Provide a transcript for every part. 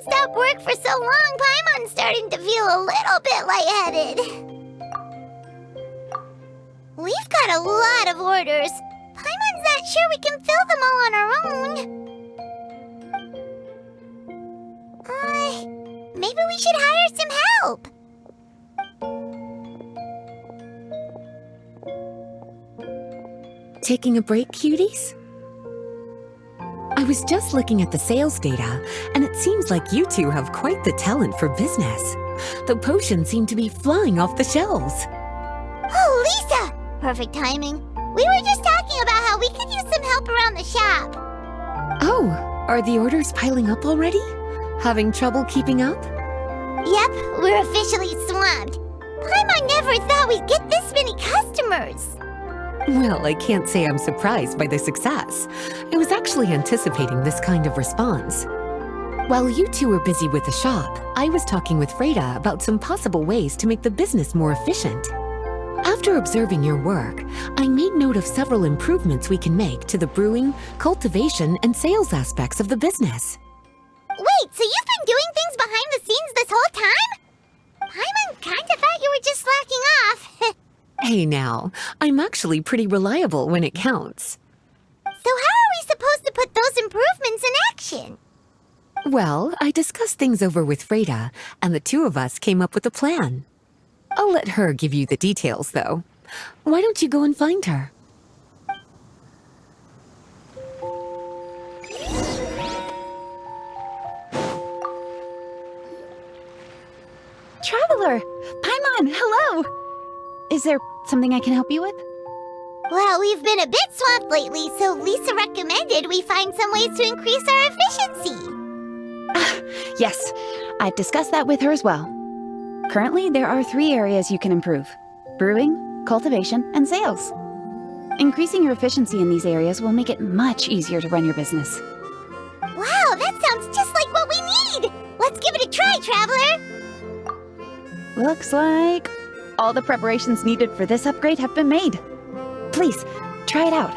stop work for so long, Paimon's starting to feel a little bit lightheaded. We've got a lot of orders. Paimon's not sure we can fill them all on our own. Maybe we should hire some help. Taking a break, cuties? I was just looking at the sales data, and it seems like you two have quite the talent for business. The potions seem to be flying off the shelves. Oh, Lisa! Perfect timing. We were just talking about how we could use some help around the shop. Oh, are the orders piling up already? Having trouble keeping up? Yep, we're officially swamped. Paimon never thought we'd get this many customers. Well, I can't say I'm surprised by the success. I was actually anticipating this kind of response. While you two were busy with the shop, I was talking with Freda about some possible ways to make the business more efficient. After observing your work, I made note of several improvements we can make to the brewing, cultivation, and sales aspects of the business. Wait, so you've been doing things behind the scenes this whole time? Paimon kinda thought you were just slacking off. Hey now, I'm actually pretty reliable when it counts. So how are we supposed to put those improvements in action? Well, I discussed things over with Freda, and the two of us came up with a plan. I'll let her give you the details, though. Why don't you go and find her? Traveler! Paimon, hello! Is there something I can help you with? Well, we've been a bit swamped lately, so Lisa recommended we find some ways to increase our efficiency. Yes, I've discussed that with her as well. Currently, there are 3 areas you can improve: brewing, cultivation, and sales. Increasing your efficiency in these areas will make it much easier to run your business. Wow, that sounds just like what we need! Let's give it a try, Traveler! Looks like all the preparations needed for this upgrade have been made. Please, try it out.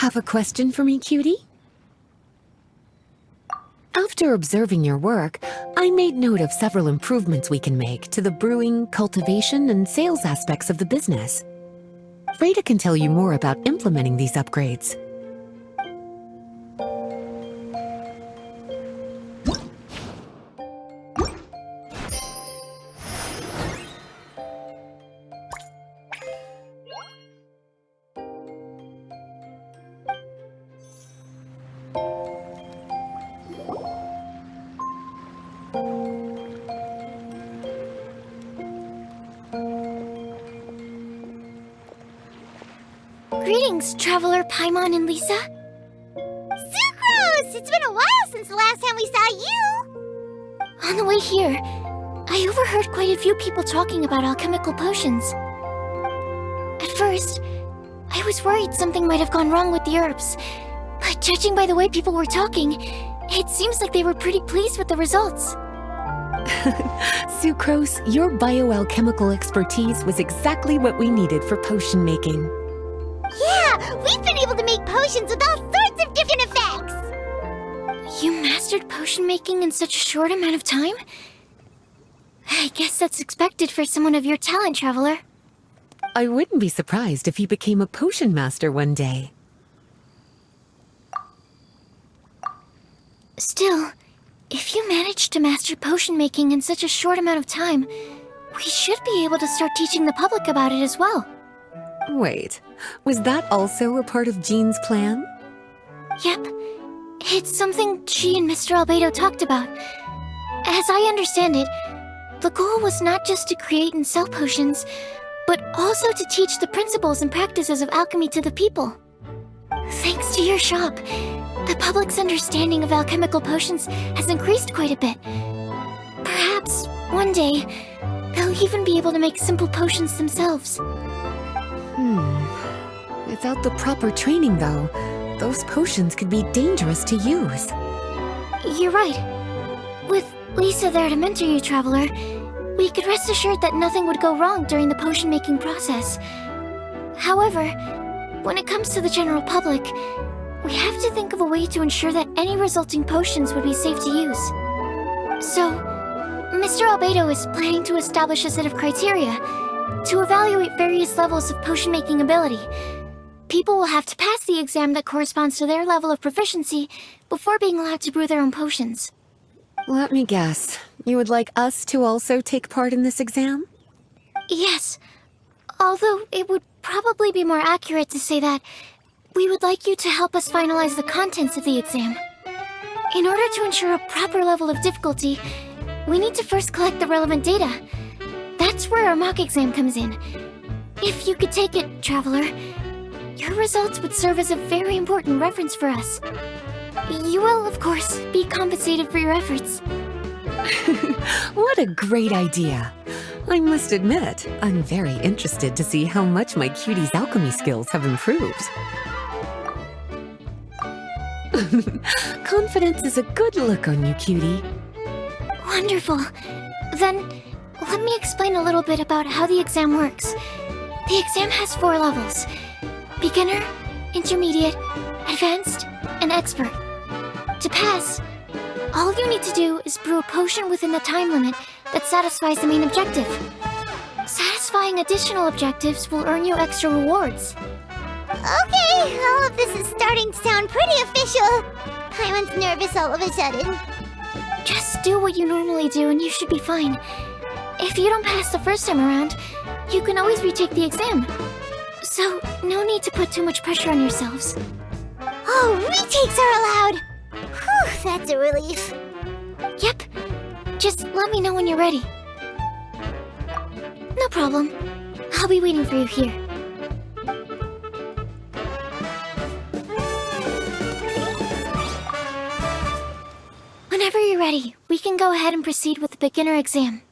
Have a question for me, cutie? After observing your work, I made note of several improvements we can make to the brewing, cultivation, and sales aspects of the business. Freda can tell you more about implementing these upgrades. Greetings, Traveler Paimon and Lisa. Sucrose! It's been a while since the last time we saw you! On the way here, I overheard quite a few people talking about alchemical potions. At first, I was worried something might have gone wrong with the herbs, but judging by the way people were talking, it seems like they were pretty pleased with the results. Sucrose, your bioalchemical expertise was exactly what we needed for potion making. Yeah, we've been able to make potions with all sorts of different effects! You mastered potion making in such a short amount of time? I guess that's expected for someone of your talent, Traveler. I wouldn't be surprised if you became a potion master one day. Still, if you managed to master potion making in such a short amount of time, we should be able to start teaching the public about it as well. Wait, was that also a part of Jean's plan? Yep. It's something she and Mr. Albedo talked about. As I understand it, the goal was not just to create and sell potions, but also to teach the principles and practices of alchemy to the people. Thanks to your shop, the public's understanding of alchemical potions has increased quite a bit. Perhaps, one day, they'll even be able to make simple potions themselves. Without the proper training, though, those potions could be dangerous to use. You're right. With Lisa there to mentor you, Traveler, we could rest assured that nothing would go wrong during the potion-making process. However, when it comes to the general public, we have to think of a way to ensure that any resulting potions would be safe to use. So, Mr. Albedo is planning to establish a set of criteria to evaluate various levels of potion-making ability. People will have to pass the exam that corresponds to their level of proficiency before being allowed to brew their own potions. Let me guess. You would like us to also take part in this exam? Yes. Although it would probably be more accurate to say that we would like you to help us finalize the contents of the exam. In order to ensure a proper level of difficulty, we need to first collect the relevant data. That's where our mock exam comes in. If you could take it, Traveler, your results would serve as a very important reference for us. You will, of course, be compensated for your efforts. What a great idea! I must admit, I'm very interested to see how much my cutie's alchemy skills have improved. Confidence is a good look on you, cutie. Wonderful. Then, let me explain a little bit about how the exam works. The exam has 4 levels: beginner, intermediate, advanced, and expert. To pass, all you need to do is brew a potion within the time limit that satisfies the main objective. Satisfying additional objectives will earn you extra rewards. Okay, all of this is starting to sound pretty official. Paimon's nervous all of a sudden. Just do what you normally do and you should be fine. If you don't pass the first time around, you can always retake the exam. So, no need to put too much pressure on yourselves. Oh, retakes are allowed! Whew, that's a relief. Yep. Just let me know when you're ready. No problem. I'll be waiting for you here. Whenever you're ready, we can go ahead and proceed with the beginner exam.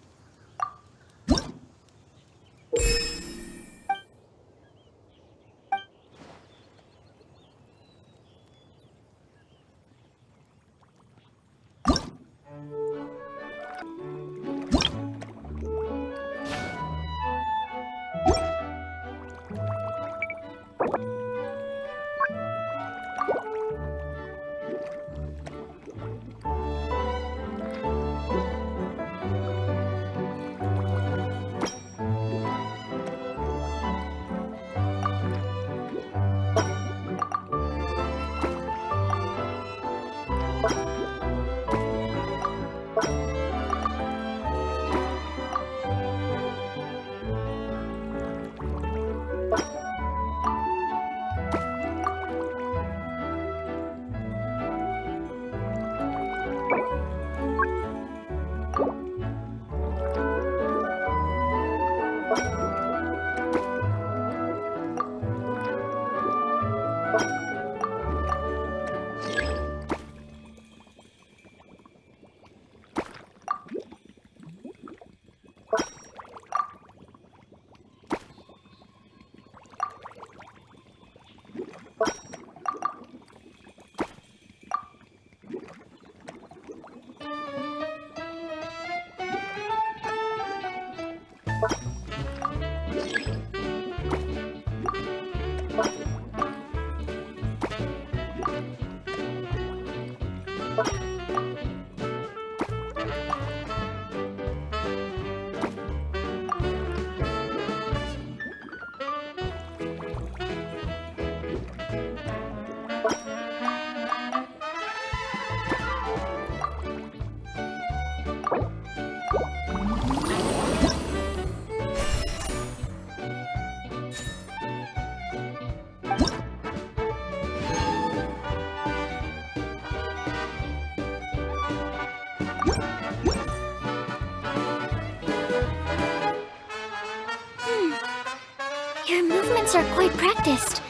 Your movements are quite practiced,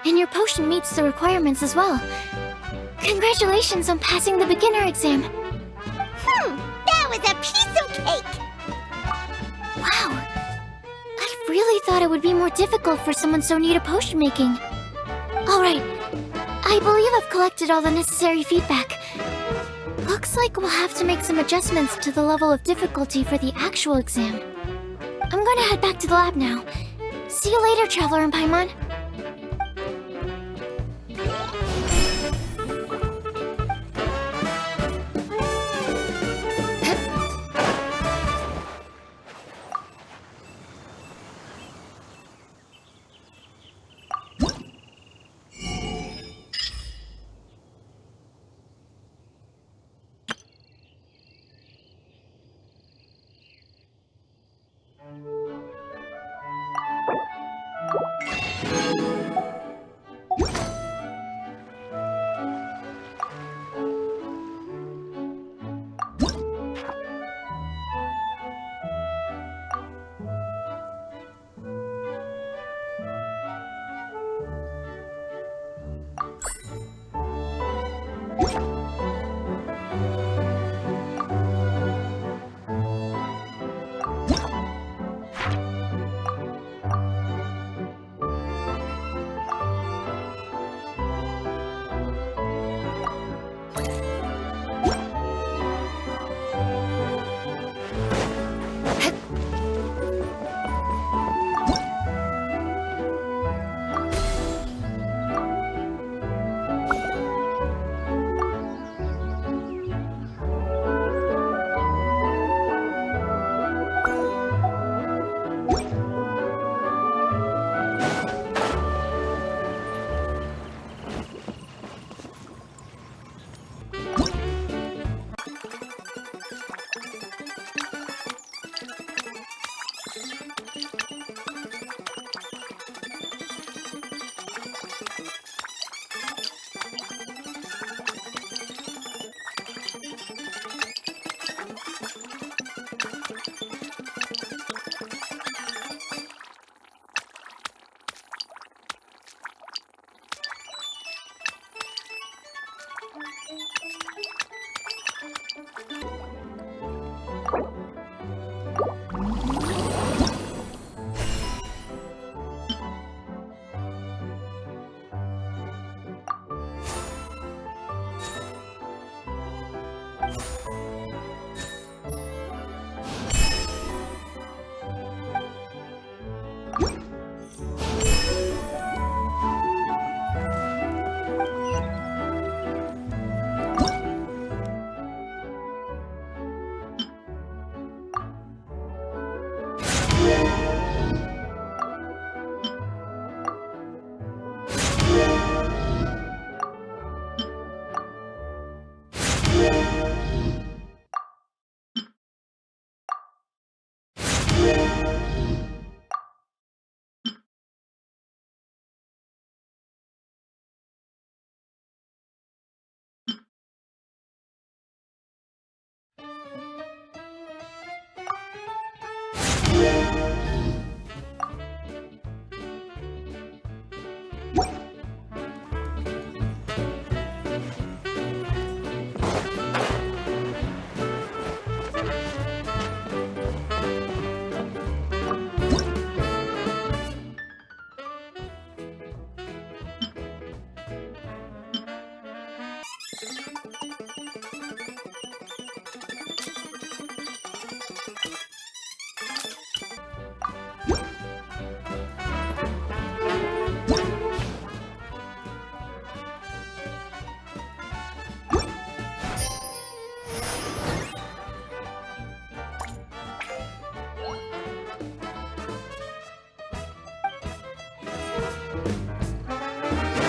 and your potion meets the requirements as well. Congratulations on passing the beginner exam. That was a piece of cake! Wow. I really thought it would be more difficult for someone so new to potion making. Alright, I believe I've collected all the necessary feedback. Looks like we'll have to make some adjustments to the level of difficulty for the actual exam. I'm gonna head back to the lab now. See you later, Traveler and Paimon.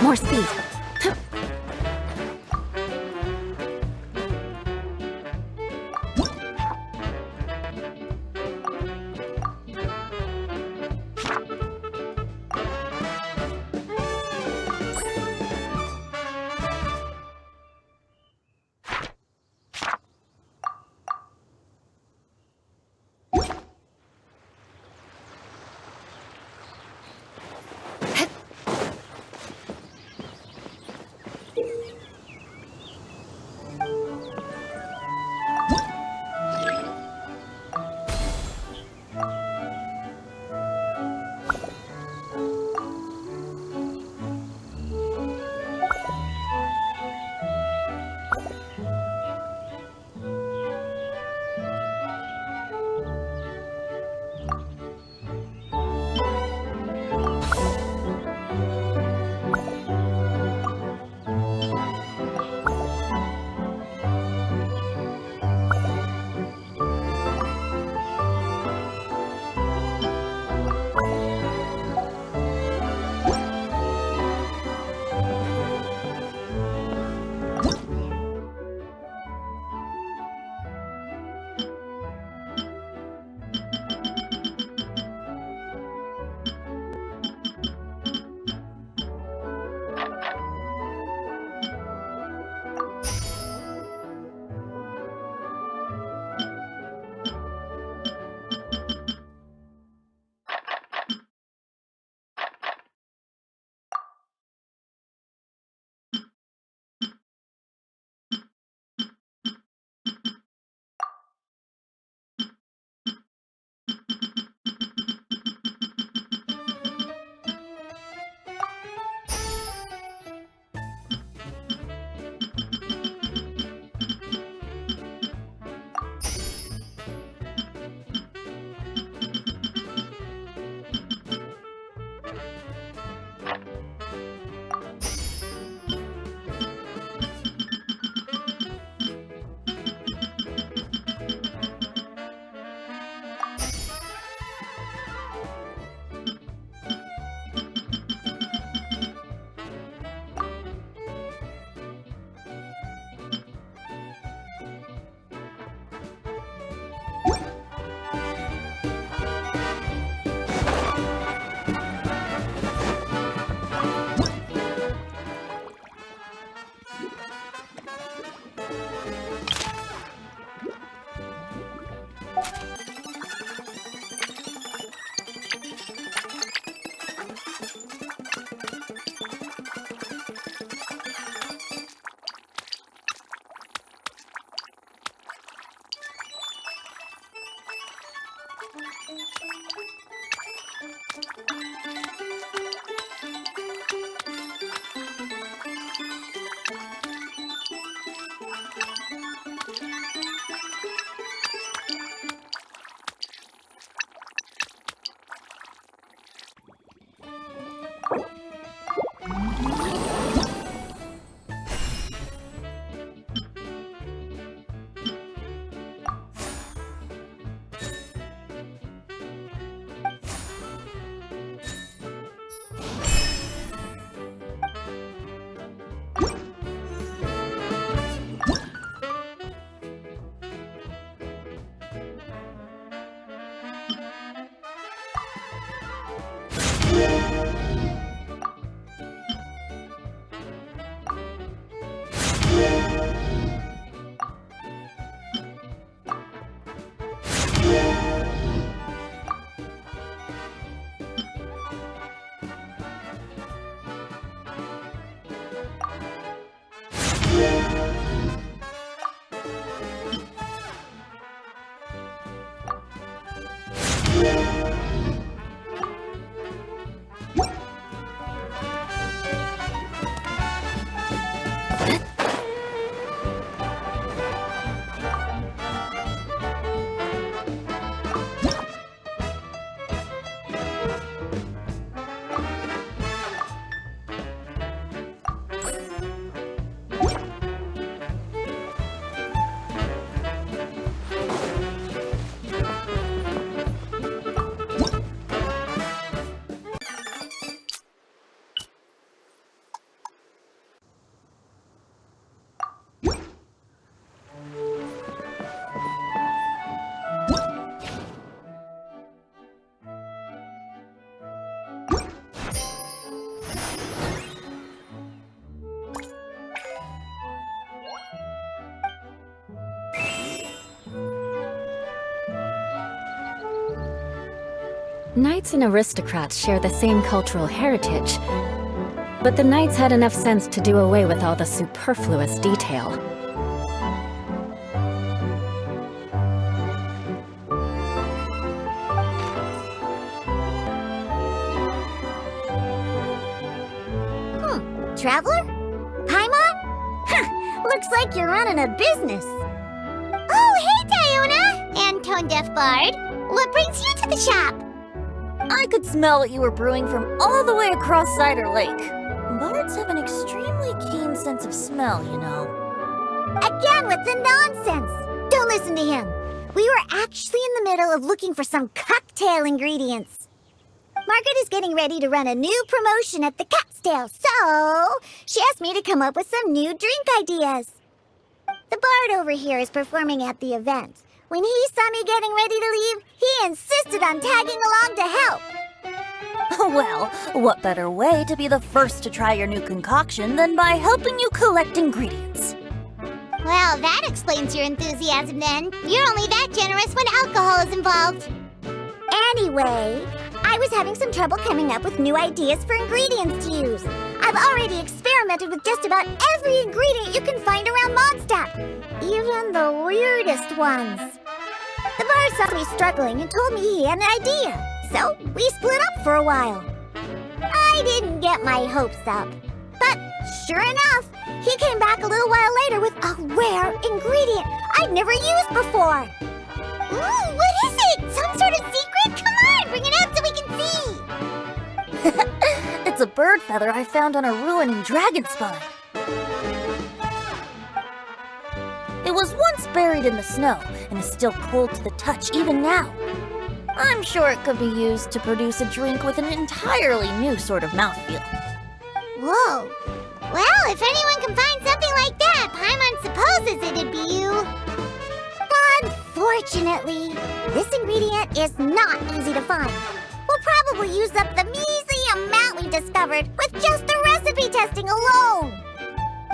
More speed. Knights and aristocrats share the same cultural heritage, but the knights had enough sense to do away with all the superfluous detail. Traveler? Paimon? Huh, looks like you're running a business. Oh, hey, Diona! And Tone-Deaf Bard. What brings you to the shop? I could smell what you were brewing from all the way across Cider Lake. Bards have an extremely keen sense of smell, you know. Again with the nonsense. Don't listen to him. We were actually in the middle of looking for some cocktail ingredients. Margaret is getting ready to run a new promotion at the Catstail, so she asked me to come up with some new drink ideas. The bard over here is performing at the event. When he saw me getting ready to leave, he insisted on tagging along to help. Well, what better way to be the first to try your new concoction than by helping you collect ingredients? Well, that explains your enthusiasm then. You're only that generous when alcohol is involved. Anyway, I was having some trouble coming up with new ideas for ingredients to use. I've already experimented with just about every ingredient you can find around Mondstadt, even the weirdest ones. The bar saw me struggling and told me he had an idea, so we split up for a while. I didn't get my hopes up, but sure enough, he came back a little while later with a rare ingredient I'd never used before. Ooh, what is it? Some sort of secret? Come on, bring it out so we can see! It's a bird feather I found on a ruin in Dragonspine. It was once buried in the snow and is still cold to the touch even now. I'm sure it could be used to produce a drink with an entirely new sort of mouthfeel. Whoa. Well, if anyone can find something like that, Paimon supposes it'd be you. Unfortunately, this ingredient is not easy to find. We'll probably use up the measly amount we discovered with just the recipe testing alone.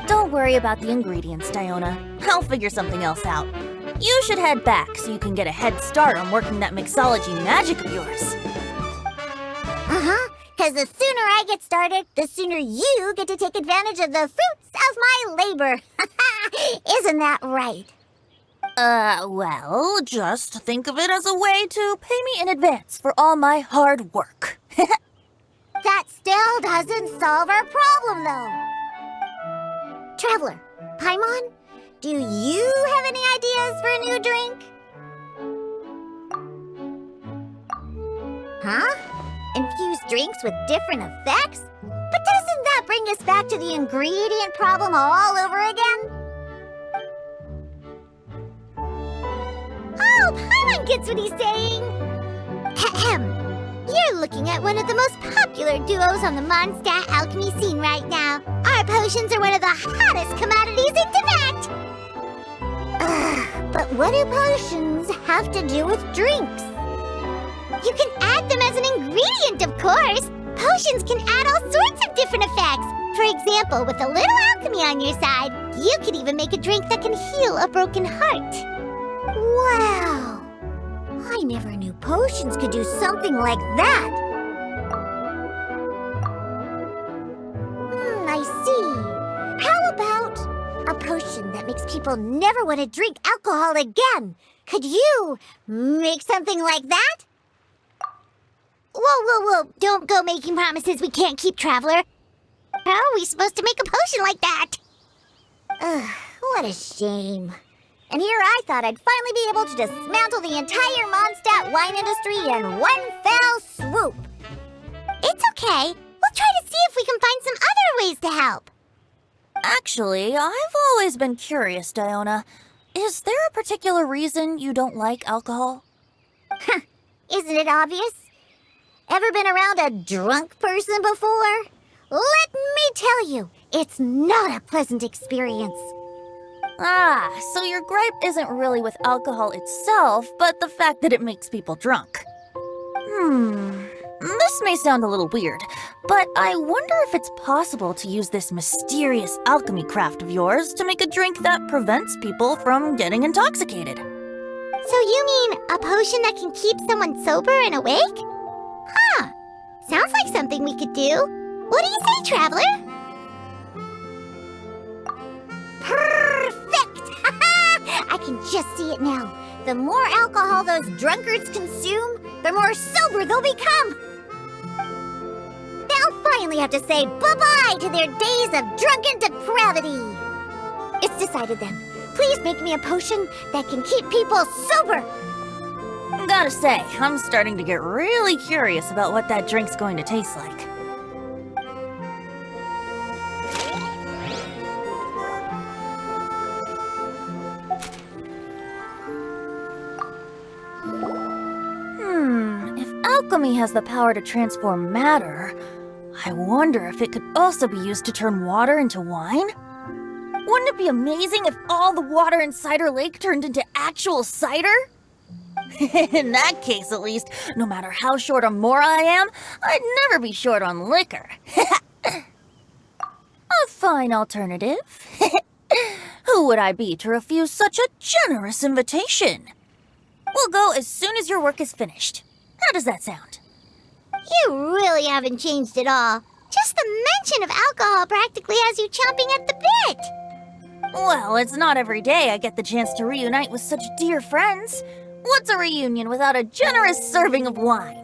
Don't worry about the ingredients, Diona. I'll figure something else out. You should head back so you can get a head start on working that mixology magic of yours. Uh-huh, because the sooner I get started, the sooner you get to take advantage of the fruits of my labor. Isn't that right? Well, just think of it as a way to pay me in advance for all my hard work. That still doesn't solve our problem, though. Traveler, Paimon, do you have any ideas for a new drink? Huh? Infused drinks with different effects? But doesn't that bring us back to the ingredient problem all over again? Oh, Paimon gets what he's saying. Ahem. You're looking at one of the most popular duos on the Mondstadt alchemy scene right now. Our potions are one of the hottest commodities in Tibet. But what do potions have to do with drinks? You can add them as an ingredient, of course. Potions can add all sorts of different effects. For example, with a little alchemy on your side, you could even make a drink that can heal a broken heart. Wow! I never knew potions could do something like that. I see. How about a potion that makes people never want to drink alcohol again? Could you make something like that? Whoa. Don't go making promises we can't keep, Traveler. How are we supposed to make a potion like that? Ugh, what a shame. And here I thought I'd finally be able to dismantle the entire Mondstadt wine industry in one fell swoop. It's okay. We'll try to see if we can find some other ways to help. Actually, I've always been curious, Diona. Is there a particular reason you don't like alcohol? Isn't it obvious? Ever been around a drunk person before? Let me tell you, it's not a pleasant experience. Ah, so your gripe isn't really with alcohol itself, but the fact that it makes people drunk. This may sound a little weird, but I wonder if it's possible to use this mysterious alchemy craft of yours to make a drink that prevents people from getting intoxicated. So you mean a potion that can keep someone sober and awake? Huh. Sounds like something we could do. What do you say, Traveler? Perfect! I can just see it now. The more alcohol those drunkards consume, the more sober they'll become. They'll finally have to say bye-bye to their days of drunken depravity. It's decided then. Please make me a potion that can keep people sober. Gotta say, I'm starting to get really curious about what that drink's going to taste like. If alchemy has the power to transform matter, I wonder if it could also be used to turn water into wine? Wouldn't it be amazing if all the water in Cider Lake turned into actual cider? In that case, at least, no matter how short on more I am, I'd never be short on liquor. A fine alternative. Who would I be to refuse such a generous invitation? We'll go as soon as your work is finished. How does that sound? You really haven't changed at all. Just the mention of alcohol practically has you chomping at the bit. Well, it's not every day I get the chance to reunite with such dear friends. What's a reunion without a generous serving of wine?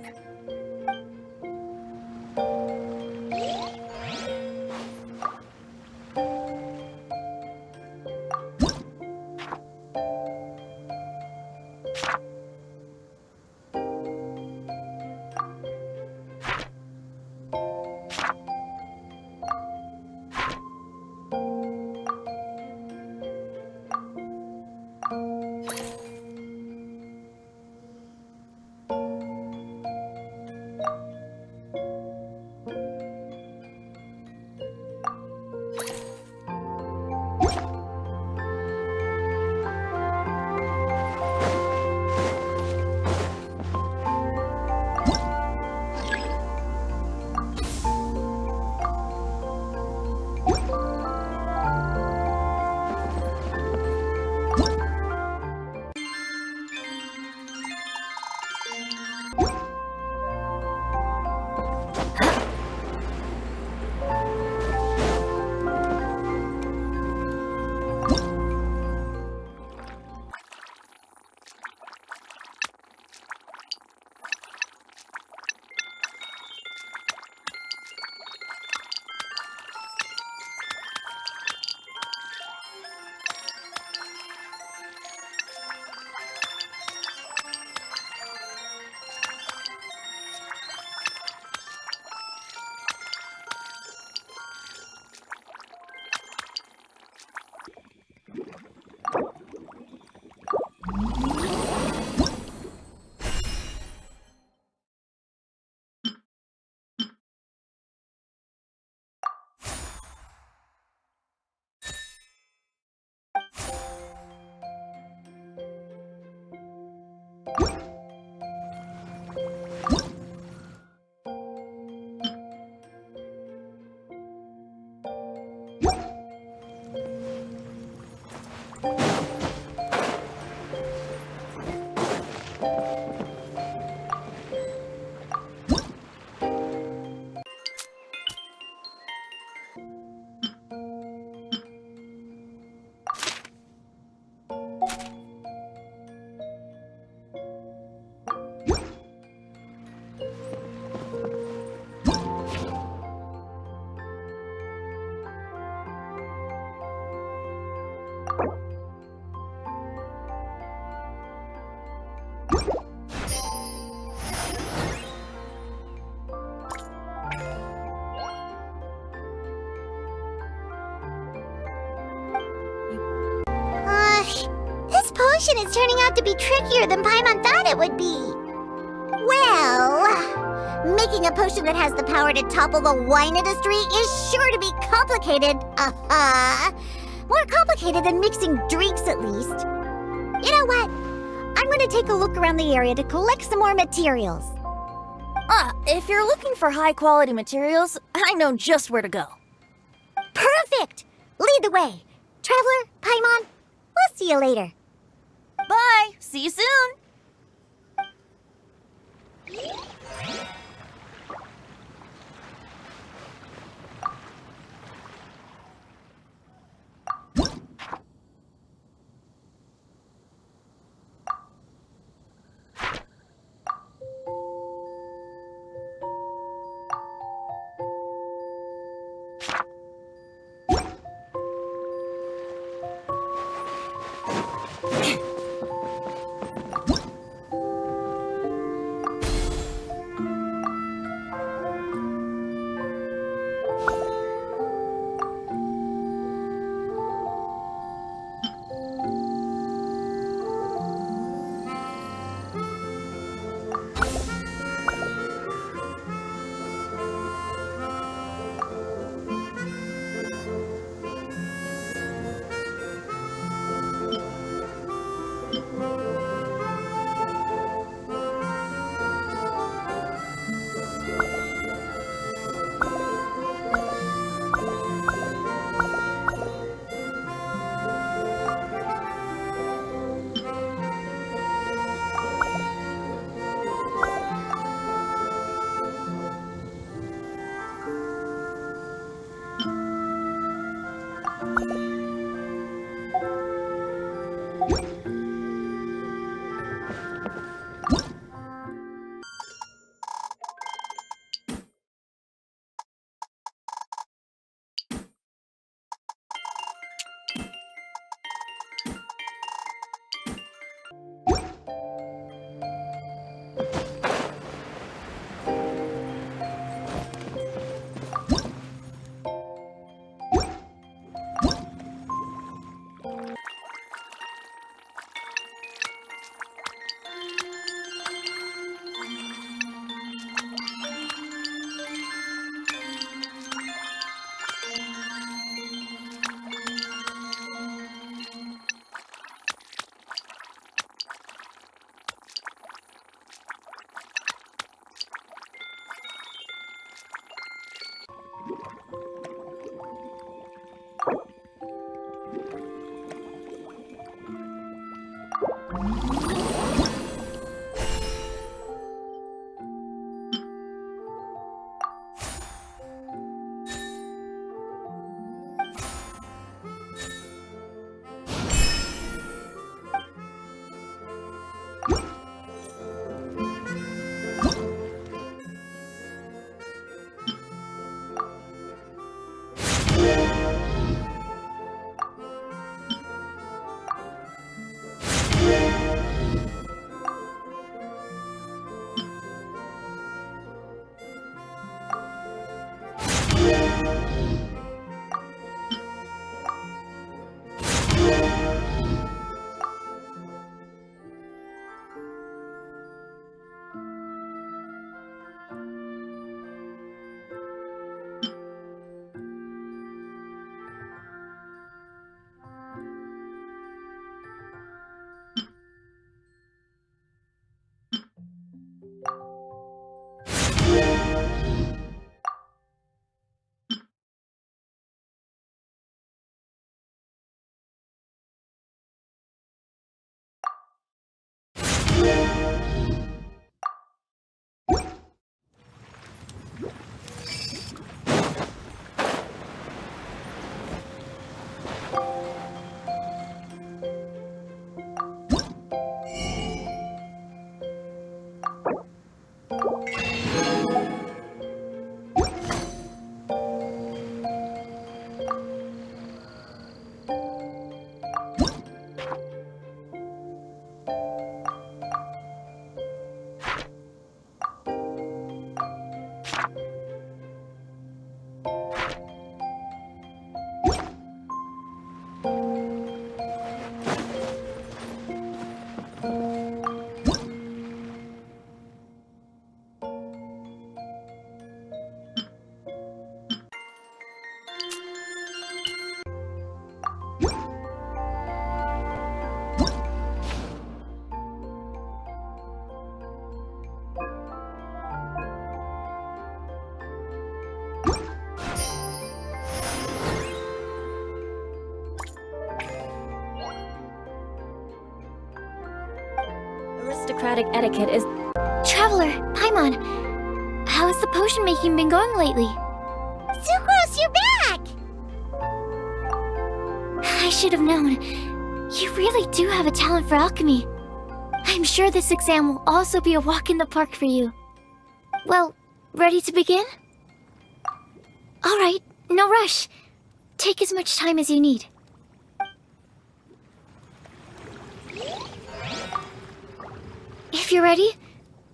This potion is turning out to be trickier than Paimon thought it would be. Well, making a potion that has the power to topple the wine industry is sure to be complicated. More complicated than mixing drinks, at least. You know what? I'm going to take a look around the area to collect some more materials. If you're looking for high-quality materials, I know just where to go. Perfect! Lead the way. Traveler, Paimon, we'll see you later. Bye! See you soon! Aristocratic etiquette is... Traveler, Paimon, how has the potion making been going lately? Sucrose, you're back! I should have known. You really do have a talent for alchemy. I'm sure this exam will also be a walk in the park for you. Well, ready to begin? Alright, no rush. Take as much time as you need. If you're ready,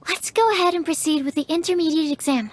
let's go ahead and proceed with the intermediate exam.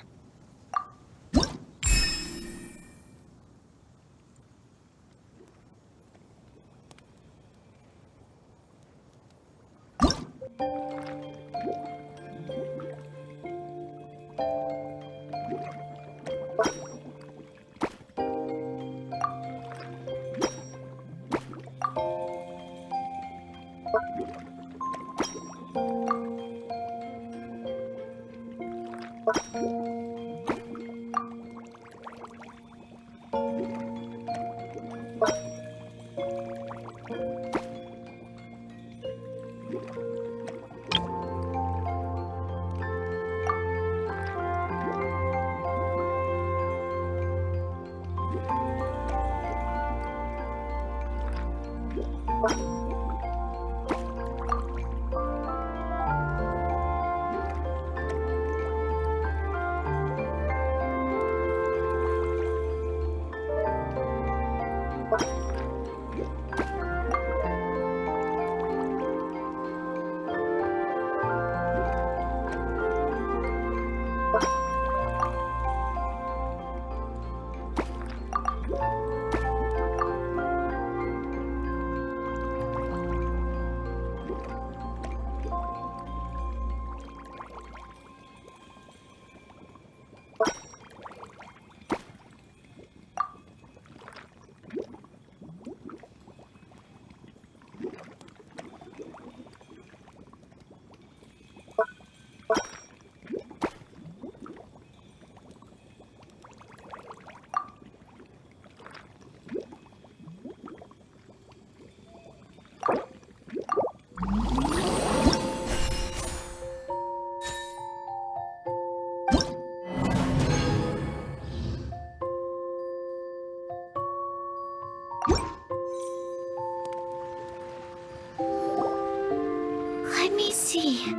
see.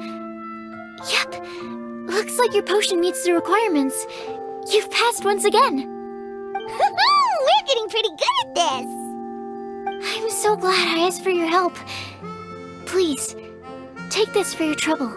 Yep. Looks like your potion meets the requirements. You've passed once again. We're getting pretty good at this. I'm so glad I asked for your help. Please, take this for your trouble.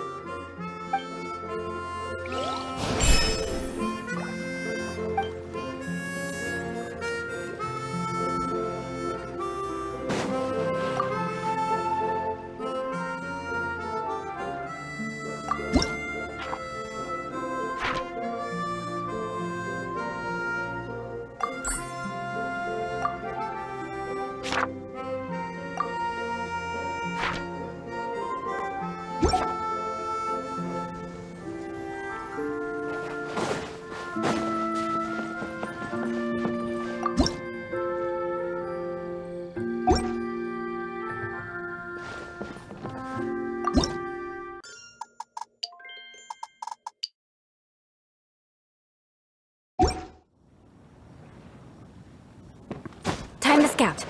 Time to scout.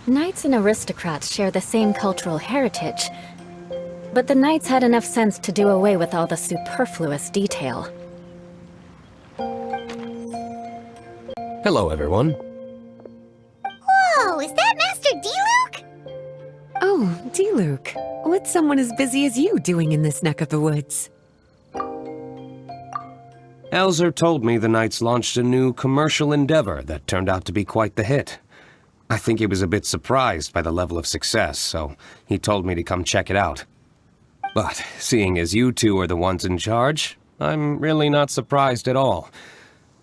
Knights and aristocrats share the same cultural heritage, but the knights had enough sense to do away with all the superfluous detail. Hello, everyone. Whoa, is that Master D-Luke? Oh, D-Luke, what's someone as busy as you doing in this neck of the woods? Elzer told me the Knights launched a new commercial endeavor that turned out to be quite the hit. I think he was a bit surprised by the level of success, so he told me to come check it out. But seeing as you two are the ones in charge, I'm really not surprised at all.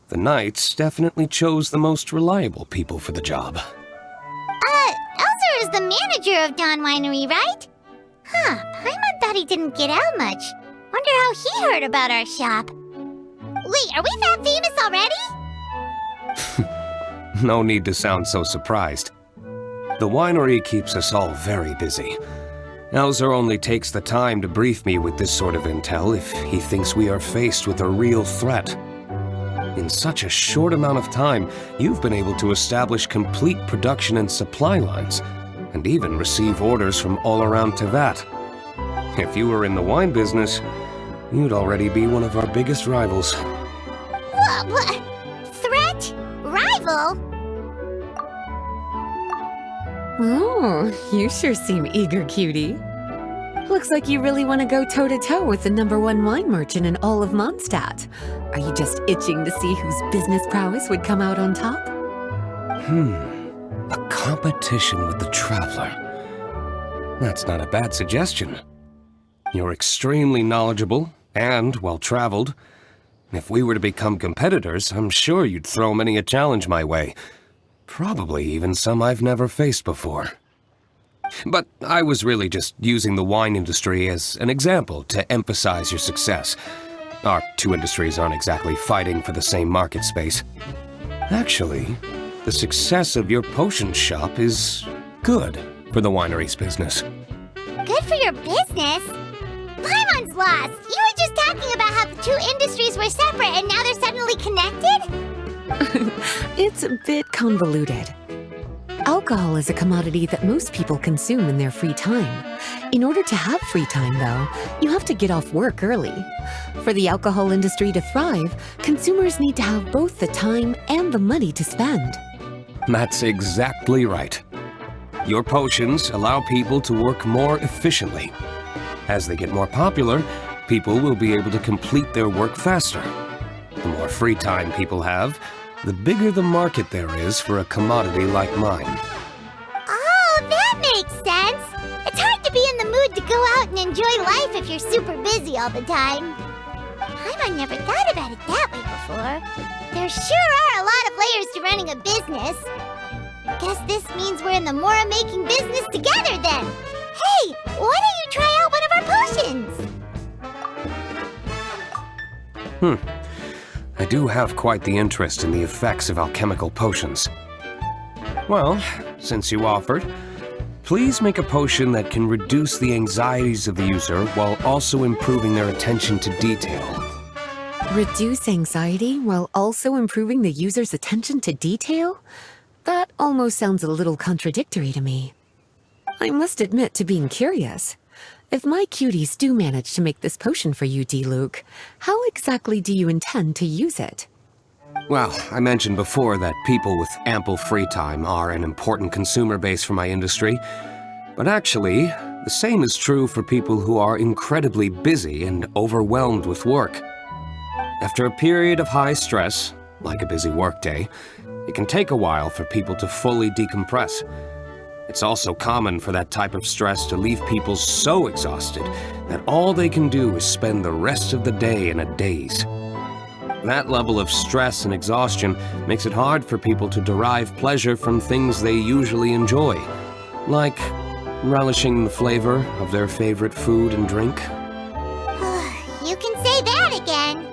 The Knights definitely chose the most reliable people for the job. Elzer is the manager of Dawn Winery, right? Huh, Paimon thought he didn't get out much. Wonder how he heard about our shop. Wait, are we that famous already? No need to sound so surprised. The winery keeps us all very busy. Elzer only takes the time to brief me with this sort of intel if he thinks we are faced with a real threat. In such a short amount of time, you've been able to establish complete production and supply lines, and even receive orders from all around Tevat. If you were in the wine business, you'd already be one of our biggest rivals. What? Threat? Rival? Oh, you sure seem eager, cutie. Looks like you really want to go toe-to-toe with the #1 wine merchant in all of Mondstadt. Are you just itching to see whose business prowess would come out on top? A competition with the Traveler. That's not a bad suggestion. You're extremely knowledgeable and well-traveled. If we were to become competitors, I'm sure you'd throw many a challenge my way. Probably even some I've never faced before. But I was really just using the wine industry as an example to emphasize your success. Our two industries aren't exactly fighting for the same market space. Actually, the success of your potion shop is good for the winery's business. Good for your business? Paimon's lost! You were just talking about how the two industries were separate and now they're suddenly connected? It's a bit convoluted. Alcohol is a commodity that most people consume in their free time. In order to have free time, though, you have to get off work early. For the alcohol industry to thrive, consumers need to have both the time and the money to spend. That's exactly right. Your potions allow people to work more efficiently. As they get more popular, people will be able to complete their work faster. The more free time people have, the bigger the market there is for a commodity like mine. Oh, that makes sense! It's hard to be in the mood to go out and enjoy life if you're super busy all the time. Paimon never thought about it that way before. There sure are a lot of layers to running a business. Guess this means we're in the Mora-making business together then. Hey, why don't you try out one of our potions? I do have quite the interest in the effects of alchemical potions. Well, since you offered, please make a potion that can reduce the anxieties of the user while also improving their attention to detail. Reduce anxiety while also improving the user's attention to detail? That almost sounds a little contradictory to me. I must admit to being curious. If my cuties do manage to make this potion for you, D-Luke, how exactly do you intend to use it? Well, I mentioned before that people with ample free time are an important consumer base for my industry. But actually, the same is true for people who are incredibly busy and overwhelmed with work. After a period of high stress, like a busy workday, it can take a while for people to fully decompress. It's also common for that type of stress to leave people so exhausted that all they can do is spend the rest of the day in a daze. That level of stress and exhaustion makes it hard for people to derive pleasure from things they usually enjoy, like relishing the flavor of their favorite food and drink. You can say that again.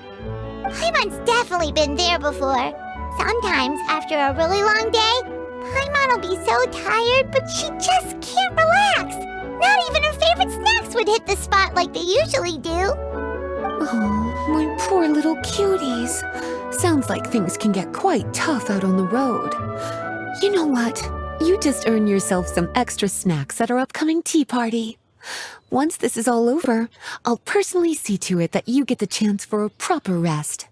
Paimon's definitely been there before. Sometimes, after a really long day, Paimon will be so tired, but she just can't relax. Not even her favorite snacks would hit the spot like they usually do. Oh, my poor little cuties. Sounds like things can get quite tough out on the road. You know what? You just earn yourself some extra snacks at our upcoming tea party. Once this is all over, I'll personally see to it that you get the chance for a proper rest.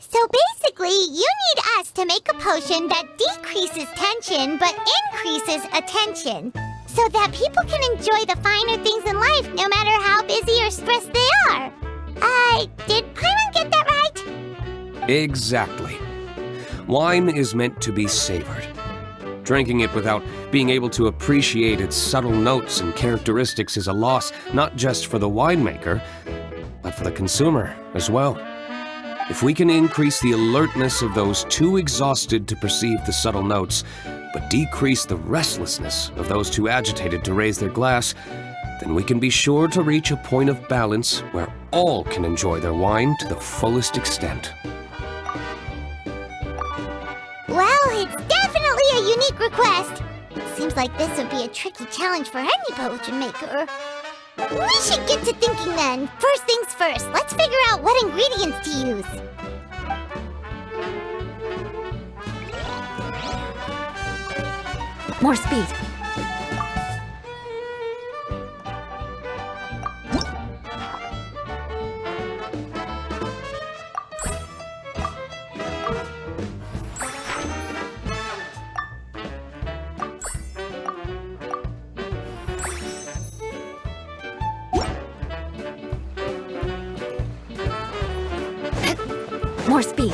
So basically, you need us to make a potion that decreases tension but increases attention, so that people can enjoy the finer things in life no matter how busy or stressed they are. Did Paimon get that right? Exactly. Wine is meant to be savored. Drinking it without being able to appreciate its subtle notes and characteristics is a loss not just for the winemaker, but for the consumer as well. If we can increase the alertness of those too exhausted to perceive the subtle notes, but decrease the restlessness of those too agitated to raise their glass, then we can be sure to reach a point of balance where all can enjoy their wine to the fullest extent. Well, it's definitely a unique request. Seems like this would be a tricky challenge for any potion maker. We should get to thinking then. First things first, let's figure out what ingredients to use. More speed. More speed.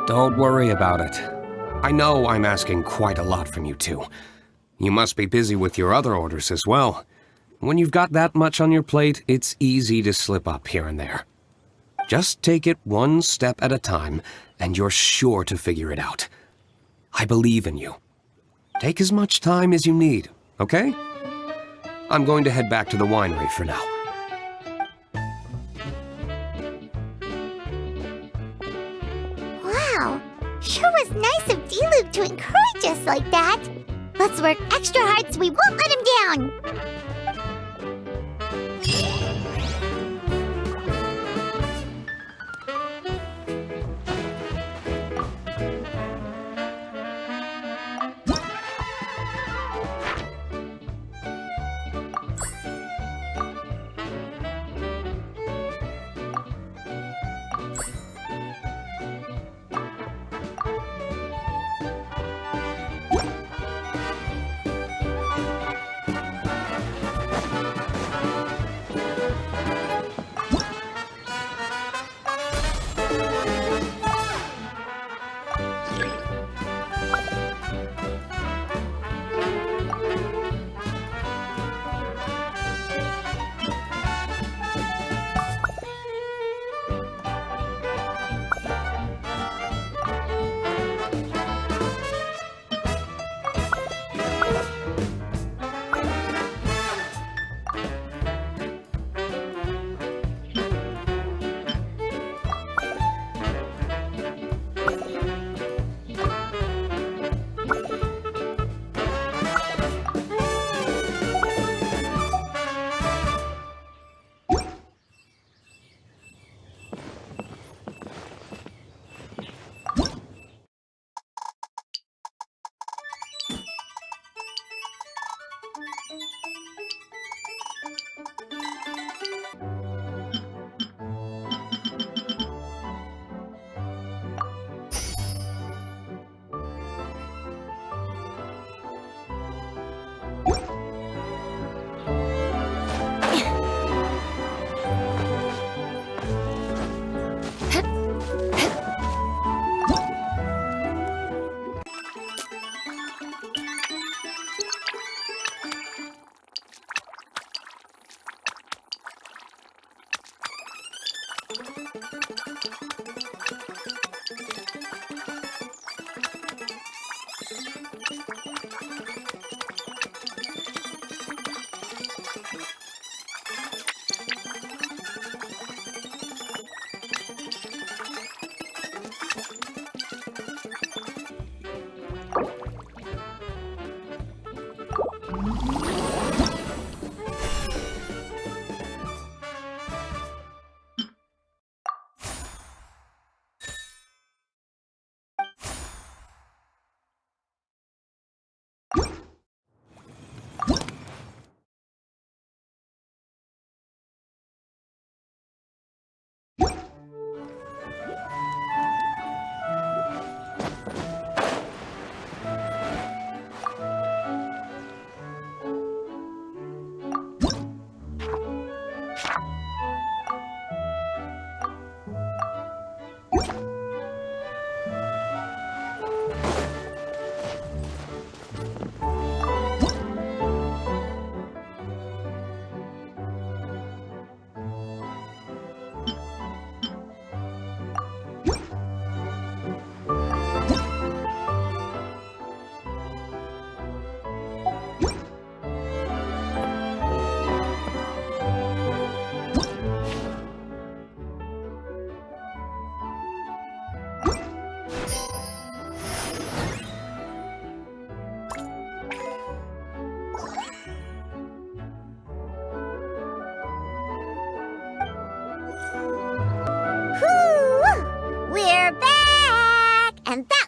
Don't worry about it. I know I'm asking quite a lot from you two. You must be busy with your other orders as well. When you've got that much on your plate, it's easy to slip up here and there. Just take it one step at a time, and you're sure to figure it out. I believe in you. Take as much time as you need, okay? I'm going to head back to the winery for now. Wow, sure was nice of D-Luke to encourage us like that. Let's work extra hard so we won't let him down.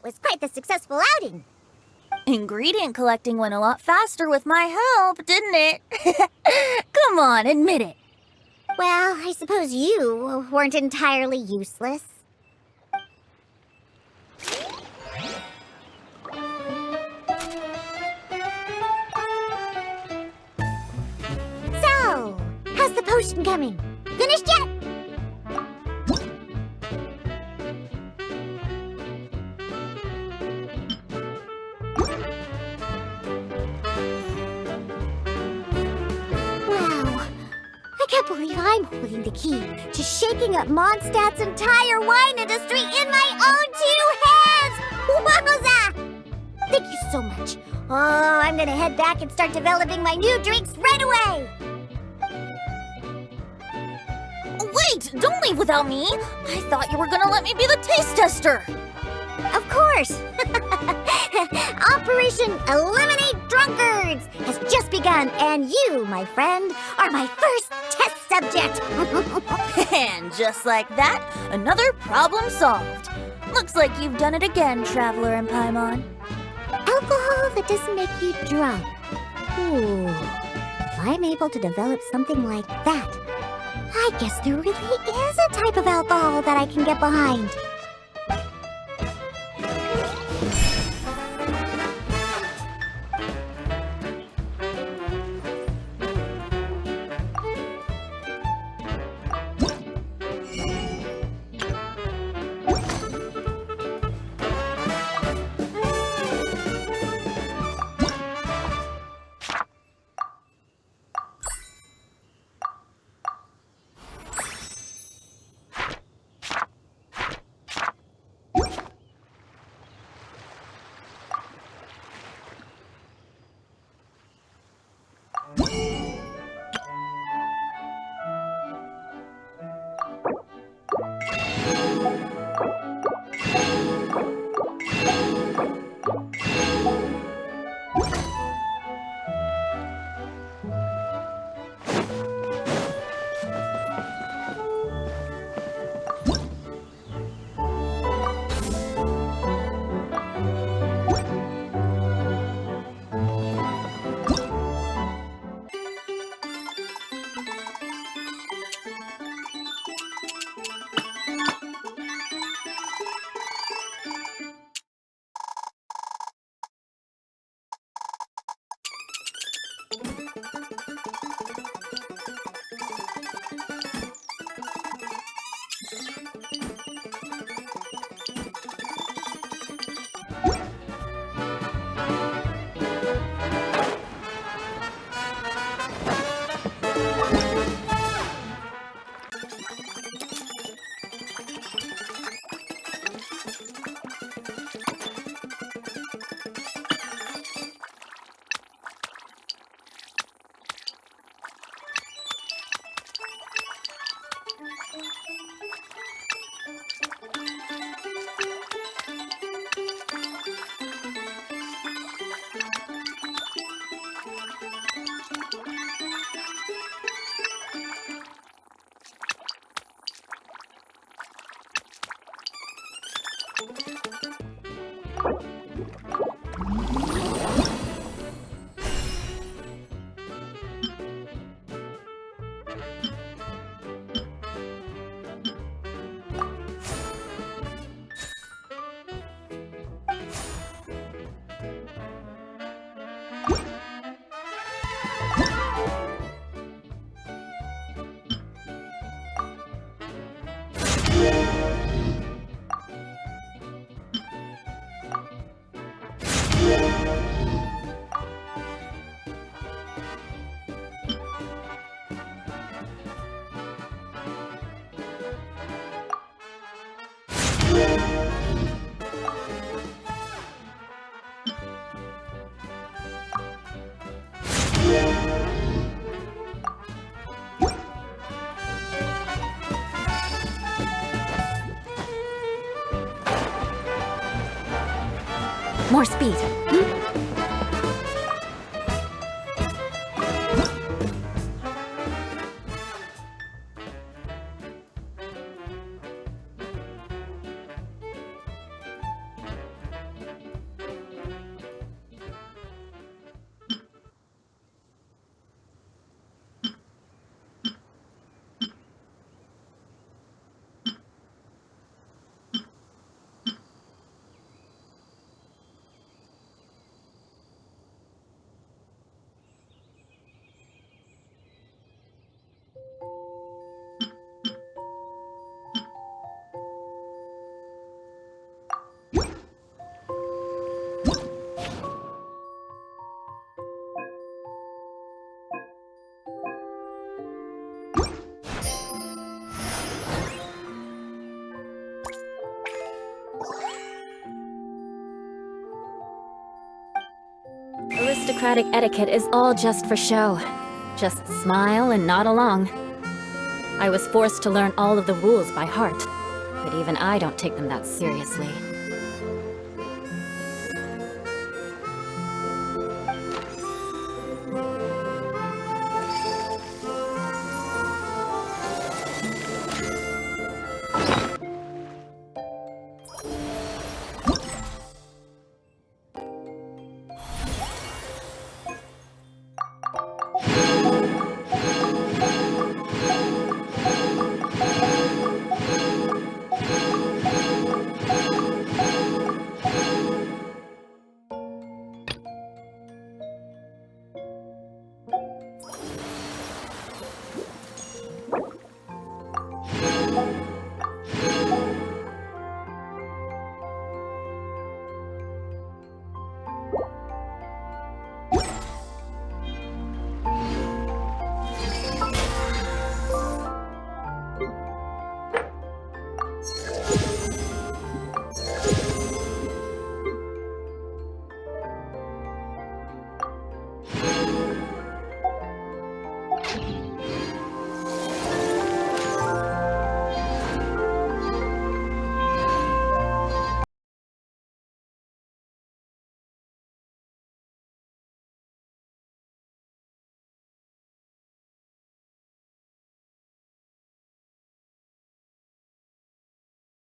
Was quite the successful outing. Ingredient collecting went a lot faster with my help, didn't it? Come on, admit it. Well, I suppose you weren't entirely useless. So, how's the potion coming? Finished yet? can't believe I'm holding the key to shaking up Mondstadt's entire wine industry in my own 2 hands! Wowza! Thank you so much. Oh, I'm gonna head back and start developing my new drinks right away! Wait, don't leave without me! I thought you were gonna let me be the taste tester! Of course! Operation Eliminate Drunkards has just begun, and you, my friend, are my first test subject! And just like that, another problem solved. Looks like you've done it again, Traveler and Paimon. Alcohol that doesn't make you drunk. Ooh. If I'm able to develop something like that, I guess there really is a type of alcohol that I can get behind. More speed. aristocratic etiquette is all just for show. Just smile and nod along. I was forced to learn all of the rules by heart, but even I don't take them that seriously.